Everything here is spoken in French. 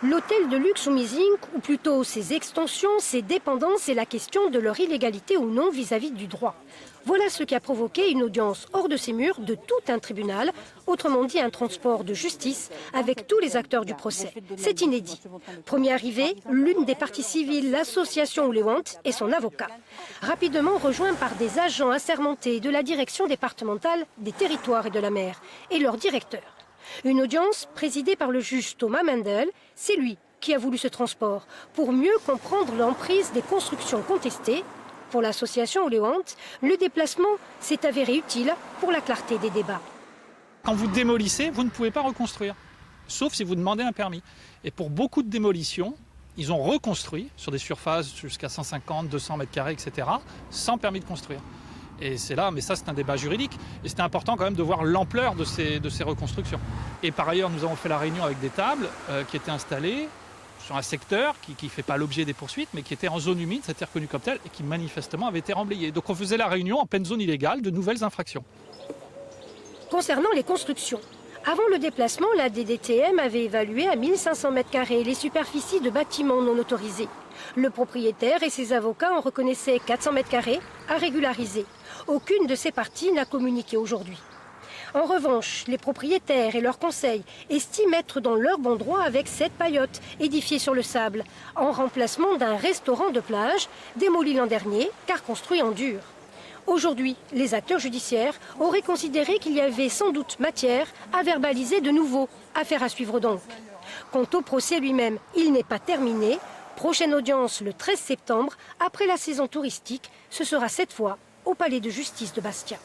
L'hôtel de luxe Umizing, ou plutôt ses extensions, ses dépendances et la question de leur illégalité ou non vis-à-vis du droit. Voilà ce qui a provoqué une audience hors de ses murs de tout un tribunal, autrement dit un transport de justice avec tous les acteurs du procès. C'est inédit. Premier arrivé, l'une des parties civiles, l'association Oulewant et son avocat. Rapidement rejoint par des agents assermentés de la direction départementale des territoires et de la mer et leur directeur. Une audience présidée par le juge Thomas Mendel, c'est lui qui a voulu ce transport pour mieux comprendre l'emprise des constructions contestées. Pour l'association Oulewant, le déplacement s'est avéré utile pour la clarté des débats. Quand vous démolissez, vous ne pouvez pas reconstruire, sauf si vous demandez un permis. Et pour beaucoup de démolitions, ils ont reconstruit sur des surfaces jusqu'à 150, 200 mètres carrés, etc., sans permis de construire. Et c'est là, mais ça c'est un débat juridique, et c'était important quand même de voir l'ampleur de ces reconstructions. Et par ailleurs, nous avons fait la réunion avec des tables qui étaient installées sur un secteur qui ne fait pas l'objet des poursuites, mais qui était en zone humide, c'était reconnu comme tel, et qui manifestement avait été remblayé. Donc on faisait la réunion en pleine zone illégale de nouvelles infractions. Concernant les constructions, avant le déplacement, la DDTM avait évalué à 1500 m² les superficies de bâtiments non autorisés. Le propriétaire et ses avocats en reconnaissaient 400 m² à régulariser. Aucune de ces parties n'a communiqué aujourd'hui. En revanche, les propriétaires et leurs conseils estiment être dans leur bon droit avec cette paillote édifiée sur le sable, en remplacement d'un restaurant de plage démoli l'an dernier car construit en dur. Aujourd'hui, les acteurs judiciaires auraient considéré qu'il y avait sans doute matière à verbaliser de nouveau. Affaire à suivre donc. Quant au procès lui-même, il n'est pas terminé. Prochaine audience le 13 septembre, après la saison touristique. Ce sera cette fois au palais de justice de Bastia.